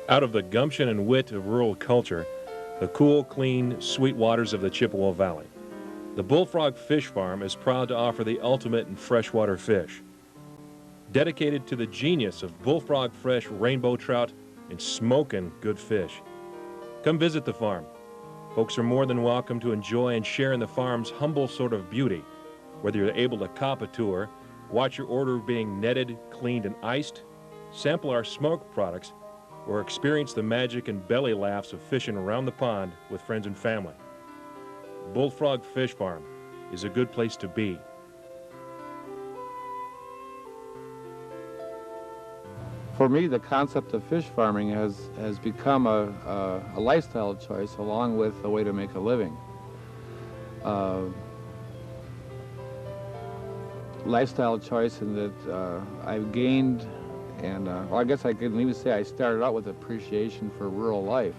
Out of the gumption and wit of rural culture, the cool, clean, sweet waters of the Chippewa Valley, the Bullfrog Fish Farm is proud to offer the ultimate in freshwater fish. Dedicated to the genius of bullfrog fresh rainbow trout and smoking good fish. Come visit the farm. Folks are more than welcome to enjoy and share in the farm's humble sort of beauty, whether you're able to cop a tour, watch your order being netted, cleaned, and iced, sample our smoked products, or experience the magic and belly laughs of fishing around the pond with friends and family. Bullfrog Fish Farm is a good place to be. For me, the concept of fish farming has become a lifestyle choice along with a way to make a living. Lifestyle choice in that I've gained, and well, I guess I can even say I started out with appreciation for rural life.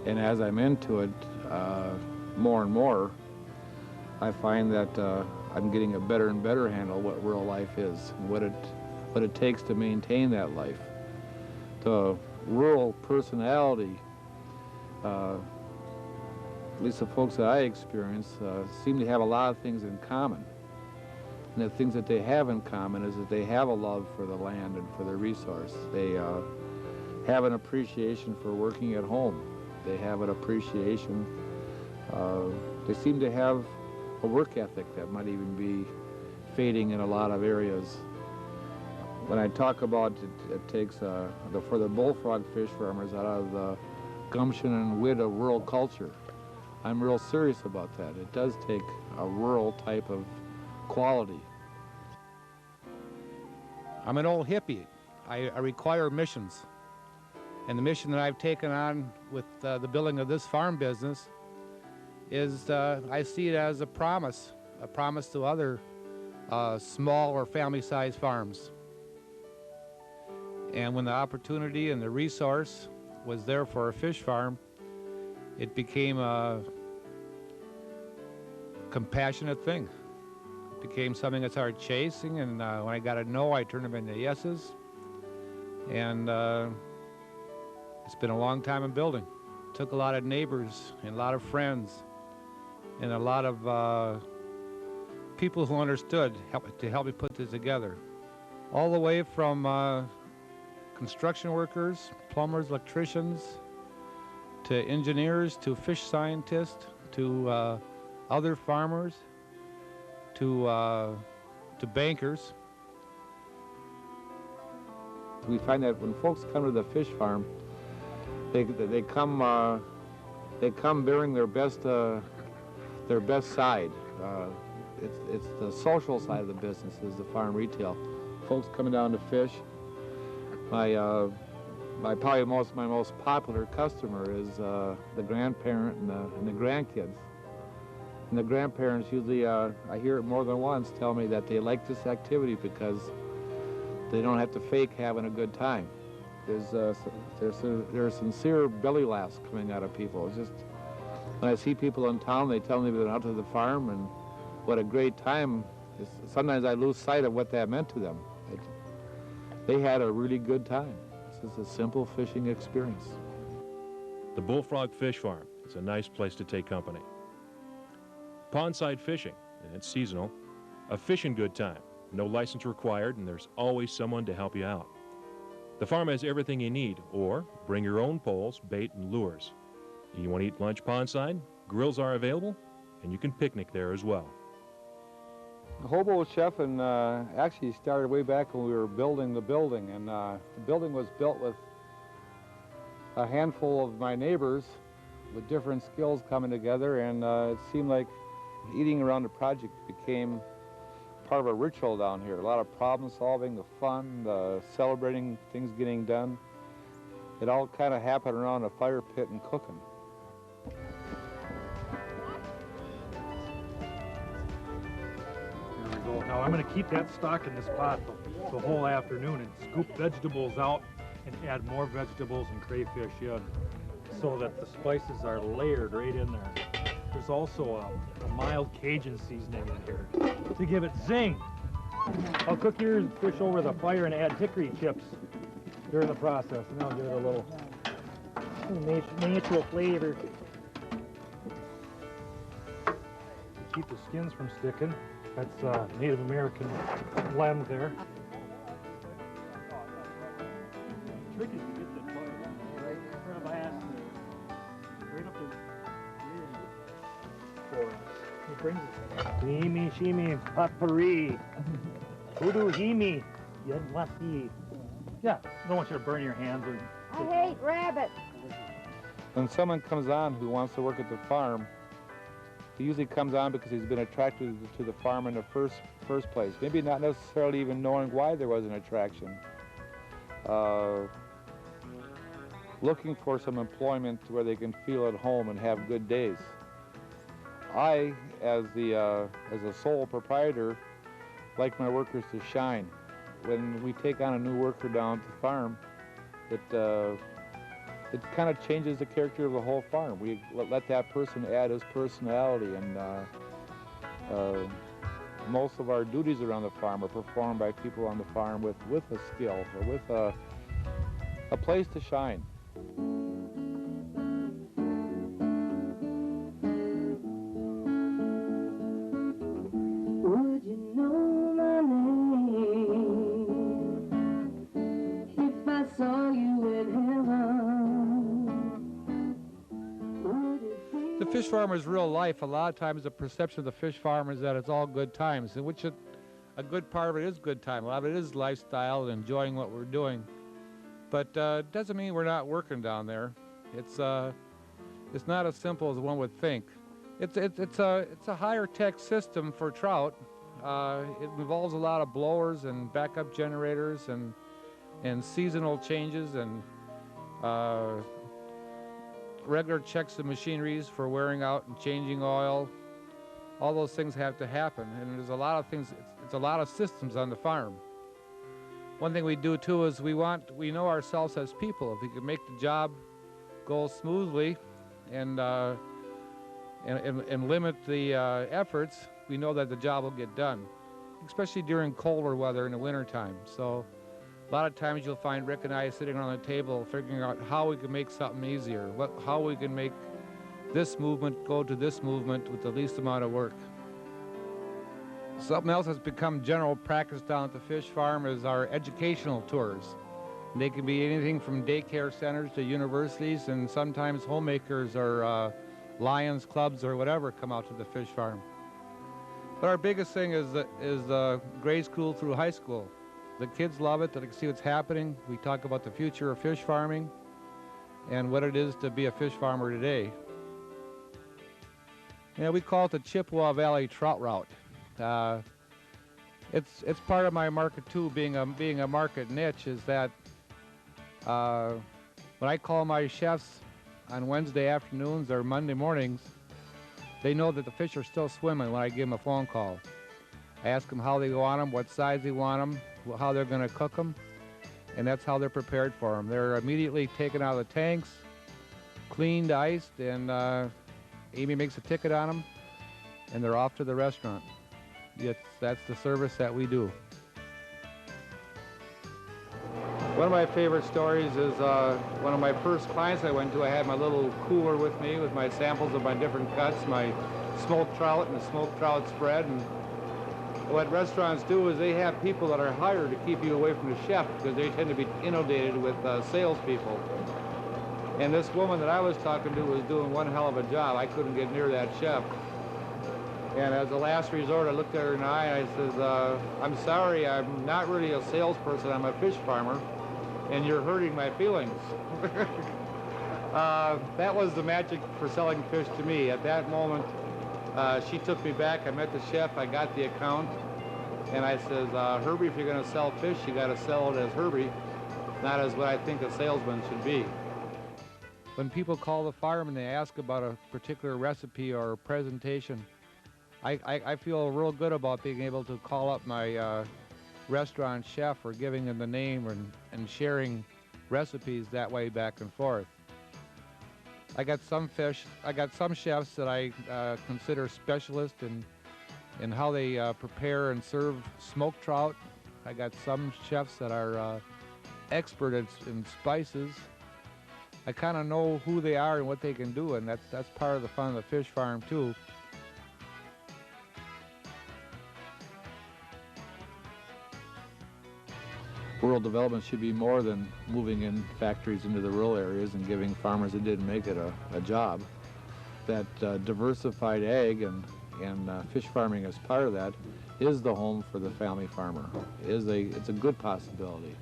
And as I'm into it more and more, I find that I'm getting a better and better handle what rural life is, and what it takes to maintain that life. The rural personality, at least the folks that I experience, seem to have a lot of things in common. And the things that they have in common is that they have a love for the land and for the resource. They have an appreciation for working at home. They have an appreciation. They seem to have a work ethic that might even be fading in a lot of areas. When I talk about it takes, for the bullfrog fish farmers, out of the gumption and wit of rural culture, I'm real serious about that. It does take a rural type of quality. I'm an old hippie. I require missions. And the mission that I've taken on with the building of this farm business is I see it as a promise to other small or family-sized farms. And when the opportunity and the resource was there for a fish farm, it became a compassionate thing. It became something I started chasing, and when I got a no, I turned them into yeses. And it's been a long time in building. It took a lot of neighbors and a lot of friends and a lot of people who understood to help me put this together. All the way from construction workers, plumbers, electricians, to engineers, to fish scientists, to other farmers, to bankers. We find that when folks come to the fish farm, they come bearing their best side. It's the social side of the business is the farm retail. Folks coming down to fish. My most popular customer is the grandparent and the grandkids. And the grandparents usually, I hear it more than once, tell me that they like this activity because they don't have to fake having a good time. There's sincere belly laughs coming out of people. It's just, when I see people in town, they tell me they're out to the farm and what a great time. Sometimes I lose sight of what that meant to them. They had a really good time. This is a simple fishing experience. The Bullfrog Fish Farm is a nice place to take company. Pondside fishing, and it's seasonal. A fishing good time. No license required, and there's always someone to help you out. The farm has everything you need, or bring your own poles, bait, and lures. You want to eat lunch pondside? Grills are available, and you can picnic there as well. Hobo chef and actually started way back when we were building the building, and the building was built with a handful of my neighbors with different skills coming together, and it seemed like eating around the project became part of a ritual down here. A lot of problem solving, the fun, the celebrating things getting done. It all kind of happened around a fire pit and cooking. Now I'm going to keep that stock in this pot the whole afternoon and scoop vegetables out and add more vegetables and crayfish in so that the spices are layered right in there. There's also a mild Cajun seasoning in here to give it zing. I'll cook your fish over the fire and add hickory chips during the process, and that'll give it a little natural flavor. Keep the skins from sticking. That's Native American blend there. Trick is to get that fire right in front of my ass, right up the rear. He brings it. Himi shimi potpourri. Hoodoo himi yadwasi. Yeah, don't want you to burn your hands or. I hate rabbits. When someone comes on who wants to work at the farm, he usually comes on because he's been attracted to the farm in the first place. Maybe not necessarily even knowing why there was an attraction. Looking for some employment where they can feel at home and have good days. I, as a sole proprietor, like my workers to shine. When we take on a new worker down at the farm, it kind of changes the character of the whole farm. We let that person add his personality, and most of our duties around the farm are performed by people on the farm with a skill or with a place to shine. Would you know my name if I saw you in heaven? The fish farmer's real life, a lot of times the perception of the fish farmer is that it's all good times, in which a good part of it is good time. A lot of it is lifestyle and enjoying what we're doing. But it doesn't mean we're not working down there. It's not as simple as one would think. It's a higher tech system for trout. It involves a lot of blowers and backup generators and seasonal changes and regular checks of machineries for wearing out and changing oil. All those things have to happen, and there's a lot of things. It's a lot of systems on the farm. One thing we do too is we know ourselves as people. If we can make the job go smoothly and limit the efforts, we know that the job will get done, especially during colder weather in the wintertime. So a lot of times you'll find Rick and I sitting around the table figuring out how we can make something easier, how we can make this movement go to this movement with the least amount of work. Something else that's become general practice down at the fish farm is our educational tours. They can be anything from daycare centers to universities, and sometimes homemakers or Lions clubs or whatever come out to the fish farm. But our biggest thing is grade school through high school. The kids love it. They can see what's happening. We talk about the future of fish farming and what it is to be a fish farmer today. Yeah, we call it the Chippewa Valley Trout Route. It's part of my market too, being a market niche, is that when I call my chefs on Wednesday afternoons or Monday mornings, they know that the fish are still swimming when I give them a phone call. I ask them how they want them, what size they want them, how they're going to cook them, and that's how they're prepared for them. They're immediately taken out of the tanks, cleaned, iced, and Amy makes a ticket on them, and they're off to the restaurant. That's the service that we do. One of my favorite stories is one of my first clients I went to. I had my little cooler with me with my samples of my different cuts, my smoked trout and the smoked trout spread. And what restaurants do is they have people that are hired to keep you away from the chef because they tend to be inundated with salespeople. And this woman that I was talking to was doing one hell of a job. I couldn't get near that chef. And as a last resort, I looked at her in the eye and I says, I'm sorry, I'm not really a salesperson, I'm a fish farmer, and you're hurting my feelings. That was the magic for selling fish to me. At that moment, she took me back, I met the chef, I got the account, and I says, Herby, if you're gonna sell fish, you gotta sell it as Herby, not as what I think a salesman should be. When people call the farm and they ask about a particular recipe or a presentation, I feel real good about being able to call up my restaurant chef or giving them the name and sharing recipes that way back and forth. I got some chefs that I consider specialists in how they prepare and serve smoked trout. I got some chefs that are expert in spices, I kind of know who they are and what they can do, and that's part of the fun of the fish farm too. Rural development should be more than moving in factories into the rural areas and giving farmers that didn't make it a job. That diversified ag and fish farming as part of that is the home for the family farmer. It's a good possibility.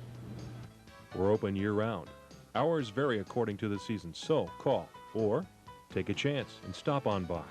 We're open year-round. Hours vary according to the season, so call or take a chance and stop on by.